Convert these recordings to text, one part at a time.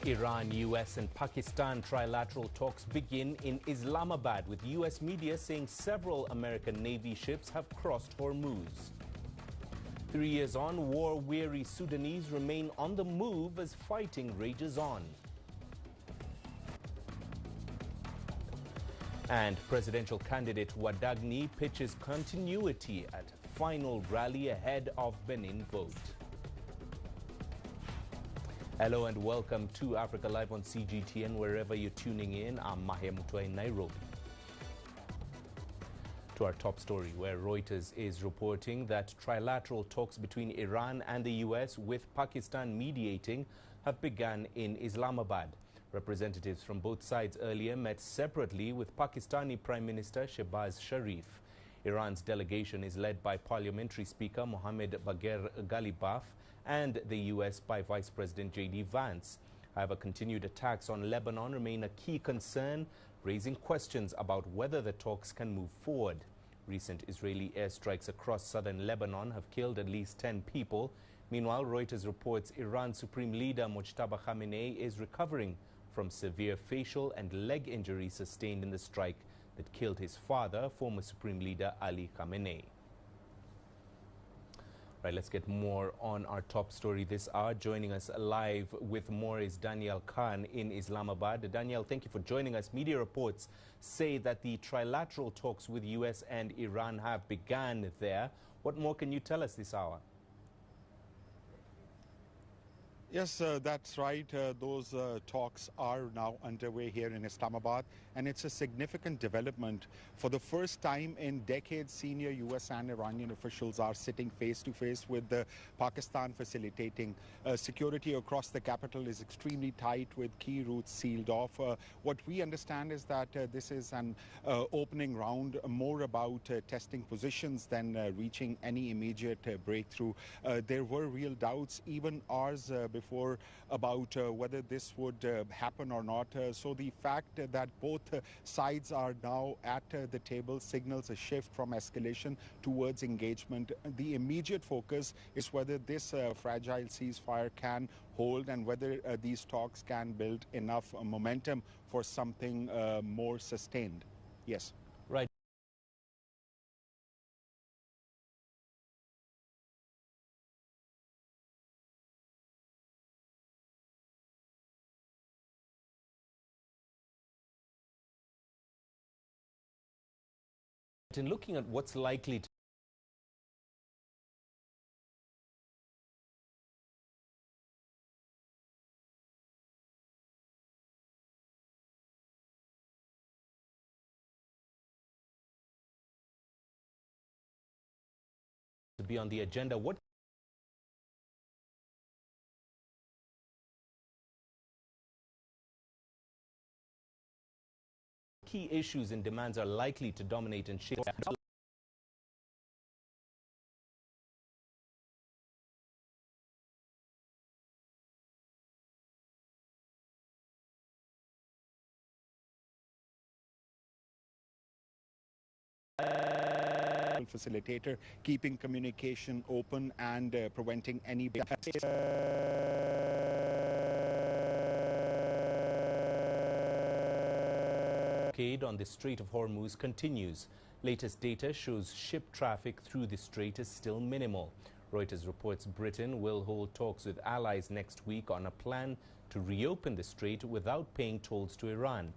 Iran, US and Pakistan trilateral talks begin in Islamabad, with US media saying several American Navy ships have crossed Hormuz. 3 years on, war-weary Sudanese remain on the move as fighting rages on. And presidential candidate Wadagni pitches continuity at final rally ahead of Benin vote. Hello and welcome to Africa Live on CGTN, wherever you're tuning in. I'm Mahia Mutua in Nairobi. To our top story, where Reuters is reporting that trilateral talks between Iran and the US, with Pakistan mediating, have begun in Islamabad. Representatives from both sides earlier met separately with Pakistani Prime Minister Shehbaz Sharif. Iran's delegation is led by Parliamentary Speaker Mohammad Bagher Ghalibaf and the US by Vice President J.D. Vance. However, continued attacks on Lebanon remain a key concern, raising questions about whether the talks can move forward. Recent Israeli airstrikes across southern Lebanon have killed at least 10 people. Meanwhile, Reuters reports Iran's Supreme Leader Mojtaba Khamenei is recovering from severe facial and leg injuries sustained in the strike that killed his father, former Supreme Leader Ali Khamenei. Right, let's get more on our top story this hour. Joining us live with more is Daniel Khan in Islamabad. Daniel, thank you for joining us. Media reports say that the trilateral talks with US and Iran have begun there. What more can you tell us this hour? Yes, that's right. Those talks are now underway here in Islamabad, and it's a significant development. For the first time in decades, senior US and Iranian officials are sitting face to face, with Pakistan facilitating. Security across the capital is extremely tight, with key routes sealed off. What we understand is that this is an opening round, more about testing positions than reaching any immediate breakthrough. There were real doubts, even ours, before about whether this would happen or not. So the fact that both sides are now at the table signals a shift from escalation towards engagement. The immediate focus is whether this fragile ceasefire can hold, and whether these talks can build enough momentum for something more sustained. Yes. Right. In looking at what's likely to be on the agenda, what key issues and demands are likely to dominate and shape facilitator, keeping communication open and preventing any blockade on the Strait of Hormuz continues. Latest data shows ship traffic through the strait is still minimal. Reuters reports Britain will hold talks with allies next week on a plan to reopen the strait without paying tolls to Iran.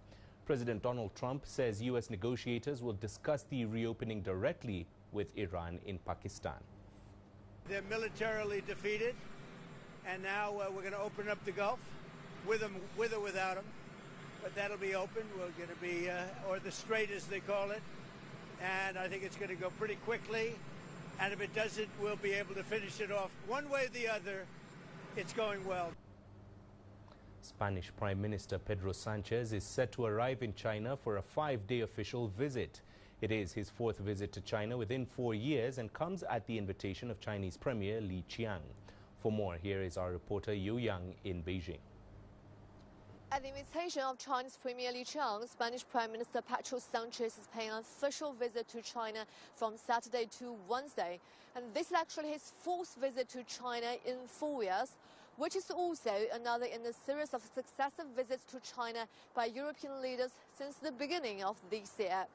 President Donald Trump says US negotiators will discuss the reopening directly with Iran in Pakistan. They're militarily defeated, and now we're going to open up the Gulf, with or without them. But that'll be open. We're going to be, or the strait as they call it, and I think it's going to go pretty quickly. And if it doesn't, we'll be able to finish it off one way or the other. It's going well. Spanish Prime Minister Pedro Sanchez is set to arrive in China for a 5-day official visit. It is his 4th visit to China within 4 years and comes at the invitation of Chinese Premier Li Qiang. For more, here is our reporter Yu Yang in Beijing. At the invitation of Chinese Premier Li Qiang, Spanish Prime Minister Pedro Sanchez is paying an official visit to China from Saturday to Wednesday. And this is actually his 4th visit to China in 4 years. which is also another in a series of successive visits to China by European leaders since the beginning of this year.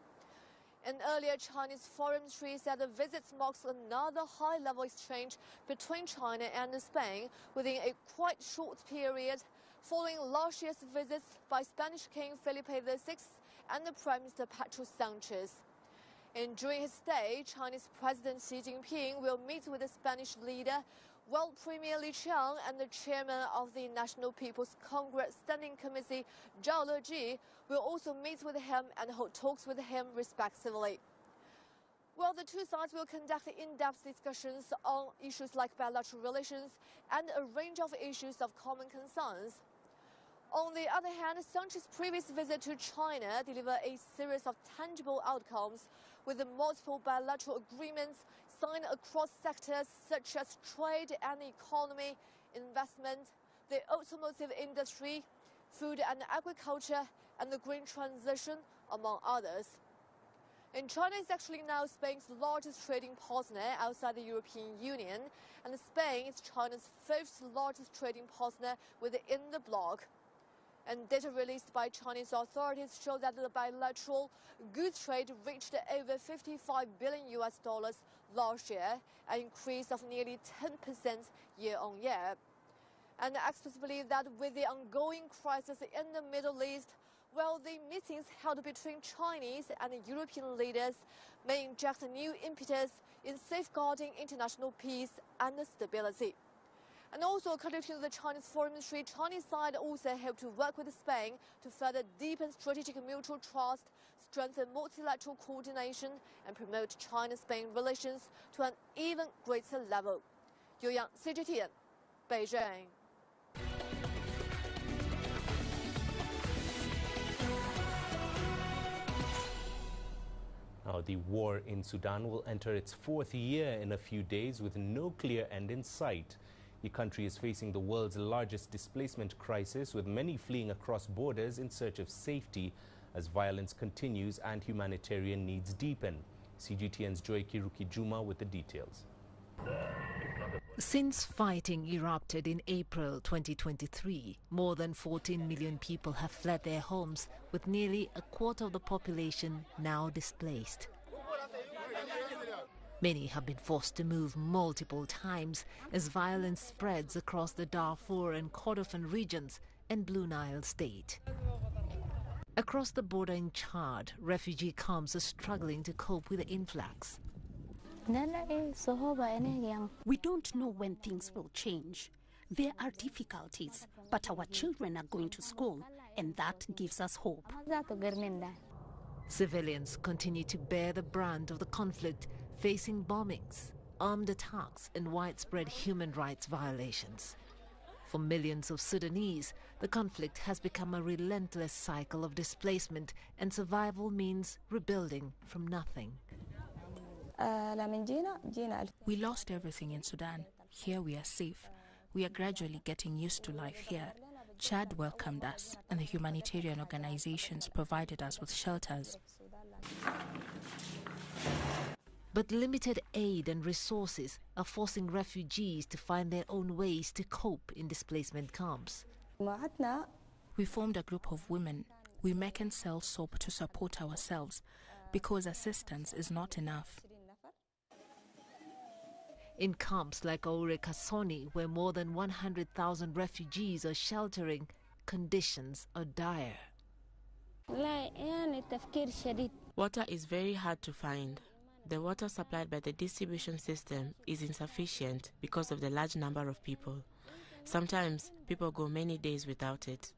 An earlier Chinese foreign ministry said the visit marks another high-level exchange between China and Spain within a quite short period, following last year's visits by Spanish King Felipe VI and the Prime Minister Pedro Sanchez. And during his stay, Chinese President Xi Jinping will meet with the Spanish leader, while Premier Li Qiang and the chairman of the National People's Congress Standing Committee, Zhao Leji, will also meet with him and hold talks with him respectively. Well, the two sides will conduct in-depth discussions on issues like bilateral relations and a range of issues of common concerns. On the other hand, Sanchez's previous visit to China delivered a series of tangible outcomes, with the multiple bilateral agreements signed across sectors such as trade and economy, investment, the automotive industry, food and agriculture, and the green transition, among others. And China is actually now Spain's largest trading partner outside the European Union, and Spain is China's fifth largest trading partner within the bloc. And data released by Chinese authorities show that the bilateral goods trade reached over $55 billion last year, an increase of nearly 10% year-on-year. And experts believe that with the ongoing crisis in the Middle East, well, the meetings held between Chinese and European leaders may inject a new impetus in safeguarding international peace and stability. And also, according to the Chinese Foreign Ministry, Chinese side also hope to work with Spain to further deepen strategic mutual trust, strengthen multilateral coordination, and promote China-Spain relations to an even greater level. Yu Yang, CGTN, Beijing. Now, the war in Sudan will enter its fourth year in a few days with no clear end in sight. The country is facing the world's largest displacement crisis, with many fleeing across borders in search of safety as violence continues and humanitarian needs deepen. CGTN's Joy Kiruki Juma with the details. Since fighting erupted in April 2023, more than 14 million people have fled their homes, with nearly a quarter of the population now displaced. Many have been forced to move multiple times as violence spreads across the Darfur and Kordofan regions and Blue Nile state. Across the border in Chad, refugee camps are struggling to cope with the influx. We don't know when things will change. There are difficulties, but our children are going to school, and that gives us hope. Civilians continue to bear the brunt of the conflict, facing bombings, armed attacks, and widespread human rights violations. For millions of Sudanese, the conflict has become a relentless cycle of displacement, and survival means rebuilding from nothing. We lost everything in Sudan. Here we are safe. We are gradually getting used to life here. Chad welcomed us, and the humanitarian organizations provided us with shelters. But limited aid and resources are forcing refugees to find their own ways to cope in displacement camps. We formed a group of women. We make and sell soap to support ourselves because assistance is not enough. In camps like Aure Kasoni, where more than 100,000 refugees are sheltering, conditions are dire. Water is very hard to find. The water supplied by the distribution system is insufficient because of the large number of people. Sometimes people go many days without it.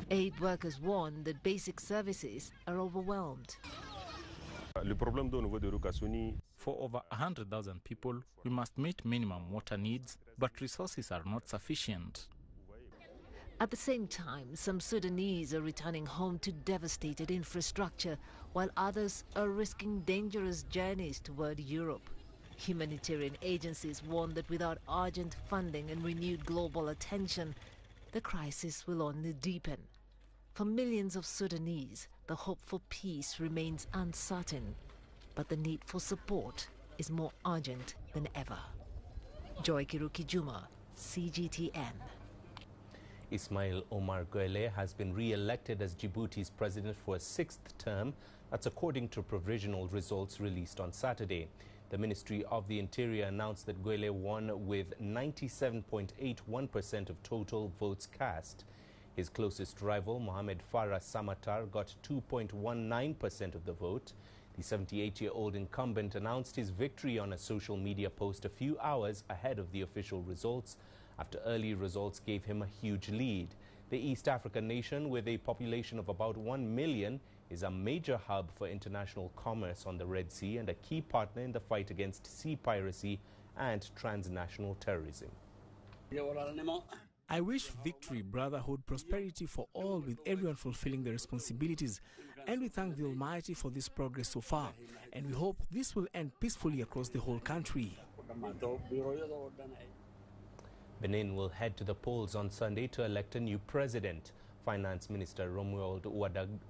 Aid workers warn that basic services are overwhelmed. For over 100,000 people, we must meet minimum water needs, but resources are not sufficient. At the same time, some Sudanese are returning home to devastated infrastructure, while others are risking dangerous journeys toward Europe. Humanitarian agencies warn that without urgent funding and renewed global attention, the crisis will only deepen. For millions of Sudanese, the hope for peace remains uncertain, but the need for support is more urgent than ever. Joy Kiruki Juma, CGTN. Ismail Omar Guelleh has been re-elected as Djibouti's president for a sixth term. That's according to provisional results released on Saturday. The Ministry of the Interior announced that Guelleh won with 97.81% of total votes cast. His closest rival, Mohamed Farah Samatar, got 2.19% of the vote. The 78-year-old incumbent announced his victory on a social media post a few hours ahead of the official results, after early results gave him a huge lead. The East African nation, with a population of about 1 million, is a major hub for international commerce on the Red Sea and a key partner in the fight against sea piracy and transnational terrorism. I wish victory, brotherhood, prosperity for all, with everyone fulfilling their responsibilities. And we thank the Almighty for this progress so far. And we hope this will end peacefully across the whole country. Benin will head to the polls on Sunday to elect a new president. Finance Minister Romuald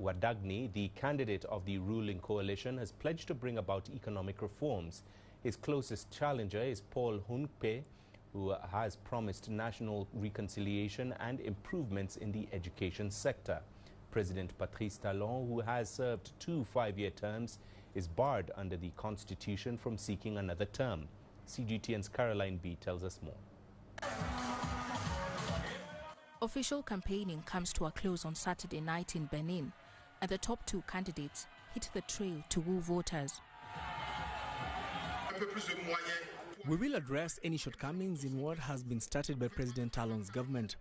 Wadagni, the candidate of the ruling coalition, has pledged to bring about economic reforms. His closest challenger is Paul Hunpe, who has promised national reconciliation and improvements in the education sector. President Patrice Talon, who has served 2 5-year terms, is barred under the Constitution from seeking another term. CGTN's Caroline B tells us more. Official campaigning comes to a close on Saturday night in Benin, and the top 2 candidates hit the trail to woo voters. We will address any shortcomings in what has been started by President Talon's government.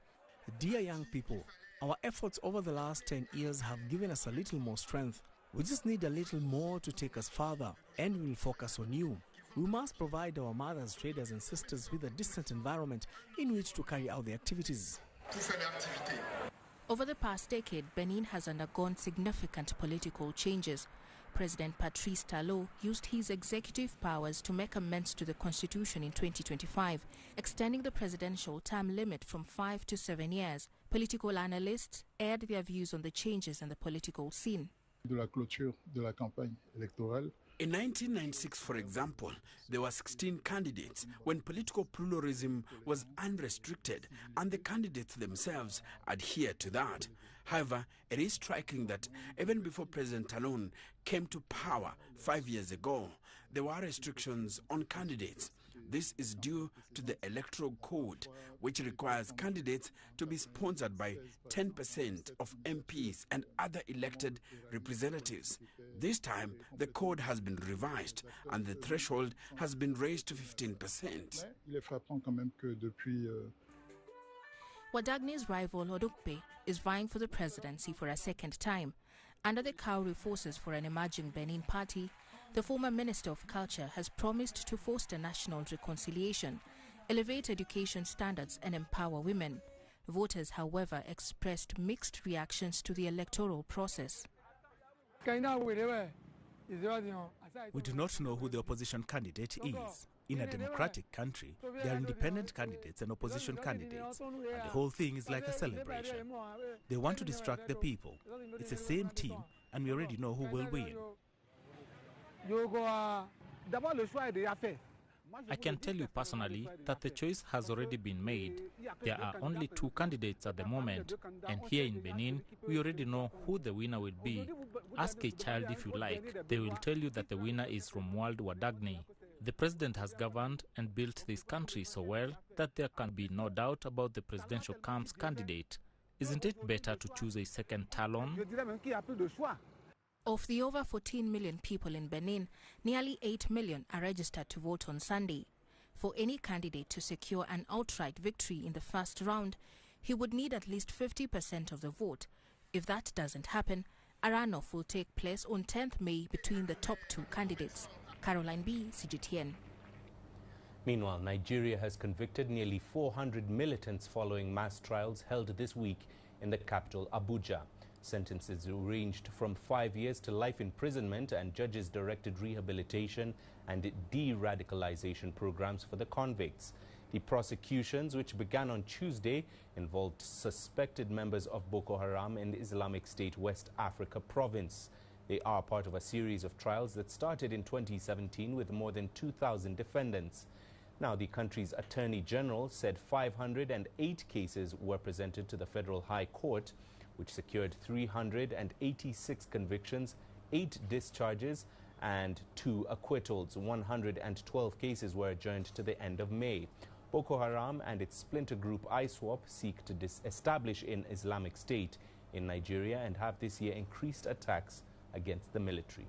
Dear young people, our efforts over the last 10 years have given us a little more strength. We just need a little more to take us further, and we will focus on you. We must provide our mothers, traders and sisters with a decent environment in which to carry out their activities. Over the past decade, Benin has undergone significant political changes. President Patrice Talon used his executive powers to make amends to the constitution in 2025, extending the presidential term limit from 5 to 7 years. Political analysts aired their views on the changes in the political scene. In 1996, for example, there were 16 candidates when political pluralism was unrestricted, and the candidates themselves adhered to that. However, it is striking that even before President Talon came to power 5 years ago, there were restrictions on candidates. This is due to the Electoral Code, which requires candidates to be sponsored by 10% of MPs and other elected representatives. This time, the code has been revised and the threshold has been raised to 15%. Wadagni's rival Odukpe is vying for the presidency for a second time. Under the Kauri forces for an emerging Benin party, the former Minister of Culture has promised to foster national reconciliation, elevate education standards and empower women. Voters, however, expressed mixed reactions to the electoral process. We do not know who the opposition candidate is. In a democratic country, there are independent candidates and opposition candidates, and the whole thing is like a celebration. They want to distract the people. It's the same team, and we already know who will win. I can tell you personally that the choice has already been made. There are only 2 candidates at the moment, and here in Benin, we already know who the winner will be. Ask a child if you like. They will tell you that the winner is Romuald Wadagni. The president has governed and built this country so well that there can be no doubt about the presidential camp's candidate. Isn't it better to choose a second Talon? Of the over 14 million people in Benin, nearly 8 million are registered to vote on Sunday. For any candidate to secure an outright victory in the first round, he would need at least 50% of the vote. If that doesn't happen, a runoff will take place on 10th May between the top 2 candidates. Caroline B, CGTN. Meanwhile, Nigeria has convicted nearly 400 militants following mass trials held this week in the capital, Abuja. Sentences ranged from 5 years to life imprisonment, and judges directed rehabilitation and de-radicalization programs for the convicts. The prosecutions, which began on Tuesday, involved suspected members of Boko Haram in the Islamic State West Africa province. They are part of a series of trials that started in 2017 with more than 2,000 defendants. Now, the country's Attorney General said 508 cases were presented to the Federal High Court, which secured 386 convictions, 8 discharges, and 2 acquittals. 112 cases were adjourned to the end of May. Boko Haram and its splinter group ISWAP seek to establish an Islamic State in Nigeria and have this year increased attacks against the military.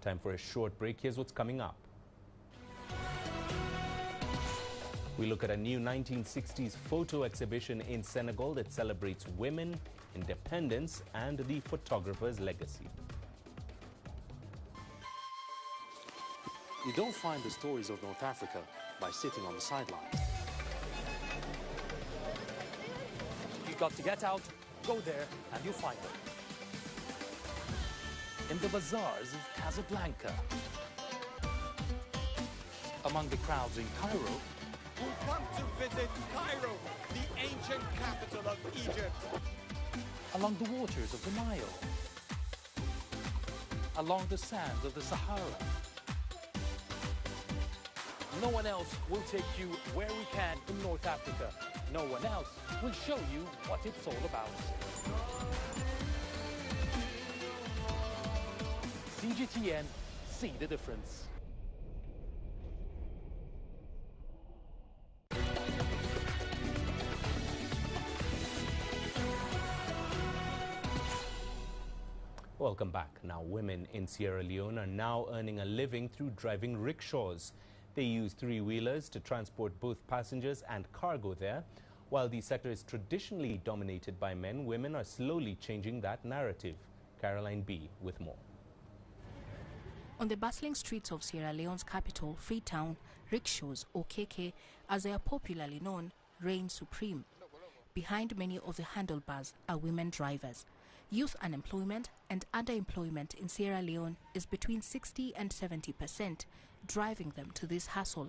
Time for a short break. Here's what's coming up. We look at a new 1960s photo exhibition in Senegal that celebrates women, independence, and the photographer's legacy. You don't find the stories of North Africa by sitting on the sidelines. You've got to get out, go there, and you'll find them. In the bazaars of Casablanca, among the crowds in Cairo, who come to visit Cairo, the ancient capital of Egypt. Along the waters of the Nile, along the sands of the Sahara. No one else will take you where we can in North Africa. No one else will show you what it's all about. CGTN, see the difference. Welcome back. Now, women in Sierra Leone are now earning a living through driving rickshaws. They use three-wheelers to transport both passengers and cargo there. While the sector is traditionally dominated by men, women are slowly changing that narrative. Caroline B. with more. On the bustling streets of Sierra Leone's capital, Freetown, rickshaws, or KK, as they are popularly known, reign supreme. Behind many of the handlebars are women drivers. Youth unemployment and underemployment in Sierra Leone is between 60 and 70%, driving them to this hustle.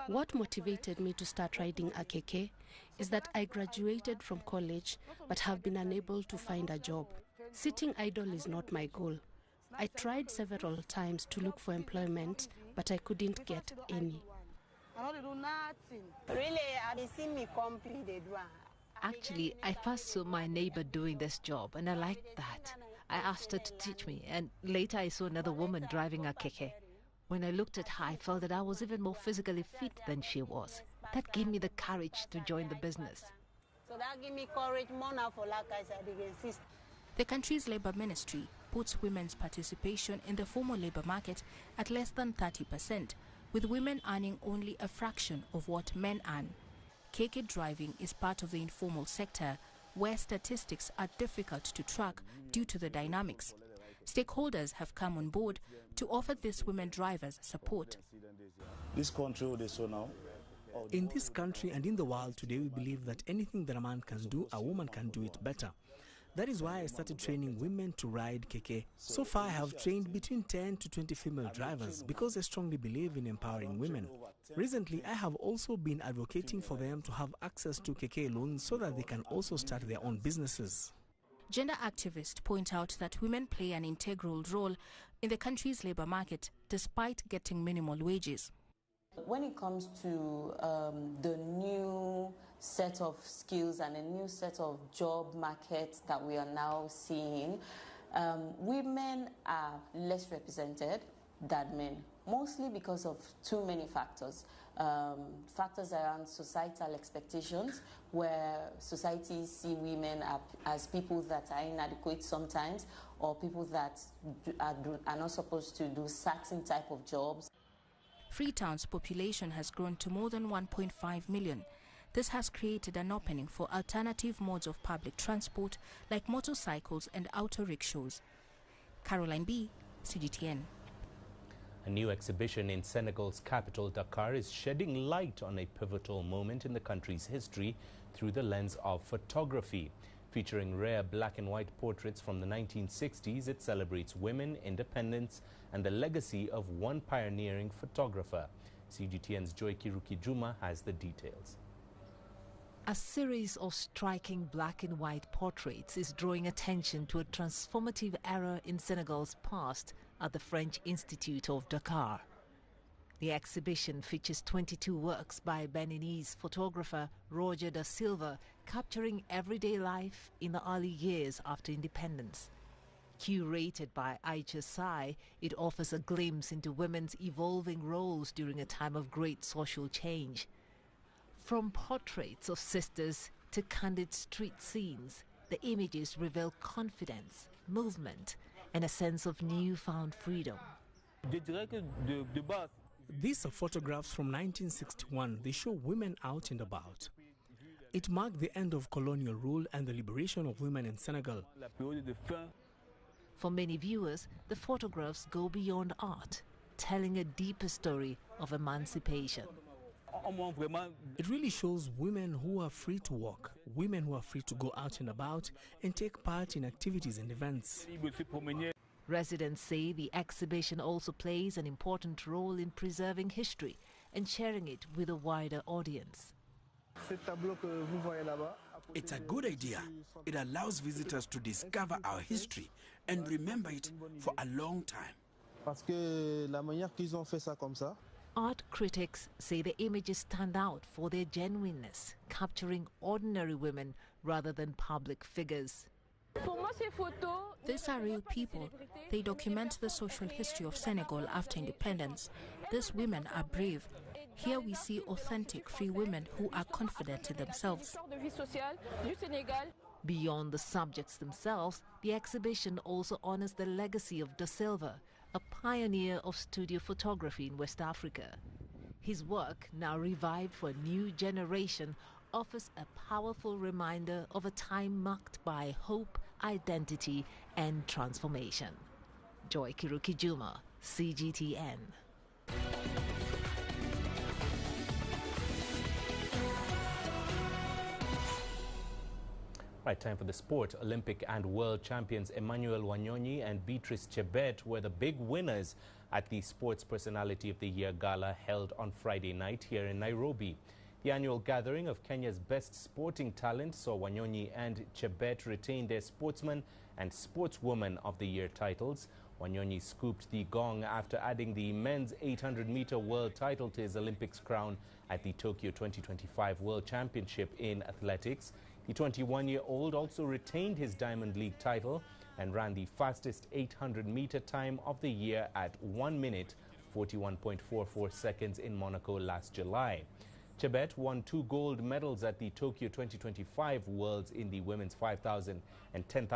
What motivated me to start riding a KK is that I graduated from college but have been unable to find a job. Sitting idle is not my goal. I tried several times to look for employment, but I couldn't get any. Actually, I first saw my neighbor doing this job and I liked that. I asked her to teach me, and later I saw another woman driving a keke. When I looked at her, I felt that I was even more physically fit than she was. That gave me the courage to join the business. So that gave me courage more now for like I said against. The country's labor ministry puts women's participation in the formal labor market at less than 30%, with women earning only a fraction of what men earn. KK driving is part of the informal sector, where statistics are difficult to track due to the dynamics. Stakeholders have come on board to offer these women drivers support. This country, they saw now. In this country and in the world today, we believe that anything that a man can do, a woman can do it better. That is why I started training women to ride KK. So far, I have trained between 10 to 20 female drivers because I strongly believe in empowering women. Recently, I have also been advocating for them to have access to KK loans so that they can also start their own businesses. Gender activists point out that women play an integral role in the country's labor market despite getting minimal wages. When it comes to the new set of skills and a new set of job markets that we are now seeing, women are less represented than men, mostly because of too many factors. Factors around societal expectations, where societies see women as people that are inadequate sometimes, or people that are not supposed to do certain type of jobs. Freetown's population has grown to more than 1.5 million. This has created an opening for alternative modes of public transport like motorcycles and auto rickshaws. Caroline B., CGTN. A new exhibition in Senegal's capital, Dakar, is shedding light on a pivotal moment in the country's history through the lens of photography. Featuring rare black and white portraits from the 1960s, it celebrates women, independence, and the legacy of one pioneering photographer. CGTN's Joy Kiruki Juma has the details. A series of striking black and white portraits is drawing attention to a transformative era in Senegal's past, at the French Institute of Dakar. The exhibition features 22 works by Beninese photographer Roger da Silva, capturing everyday life in the early years after independence. Curated by Aicha Sai, it offers a glimpse into women's evolving roles during a time of great social change. From portraits of sisters to candid street scenes, the images reveal confidence, movement, and a sense of newfound freedom. These are photographs from 1961. They show women out and about. It marked the end of colonial rule and the liberation of women in Senegal. For many viewers, the photographs go beyond art, telling a deeper story of emancipation. It really shows women who are free to walk, women who are free to go out and about and take part in activities and events. Residents say the exhibition also plays an important role in preserving history and sharing it with a wider audience. It's a good idea. It allows visitors to discover our history and remember it for a long time. Art critics say the images stand out for their genuineness, capturing ordinary women rather than public figures. These are real people. They document the social history of Senegal after independence. These women are brave. Here we see authentic, free women who are confident in themselves. Beyond the subjects themselves, the exhibition also honors the legacy of Da Silva, a pioneer of studio photography in West Africa. His work, now revived for a new generation, offers a powerful reminder of a time marked by hope, identity, and transformation. Joy Kirukijuma, CGTN. Right, time for the sport. Olympic and world champions Emmanuel Wanyonyi and Beatrice Chebet were the big winners at the Sports Personality of the Year Gala held on Friday night here in Nairobi. The annual gathering of Kenya's best sporting talent saw Wanyonyi and Chebet retain their Sportsman and Sportswoman of the Year titles. Wanyonyi scooped the gong after adding the men's 800-meter world title to his Olympics crown at the Tokyo 2025 World Championship in athletics. The 21-year-old also retained his Diamond League title and ran the fastest 800-meter time of the year at 1 minute 41.44 seconds in Monaco last July. Chebet won 2 gold medals at the Tokyo 2025 Worlds in the women's 5,000 and 10,000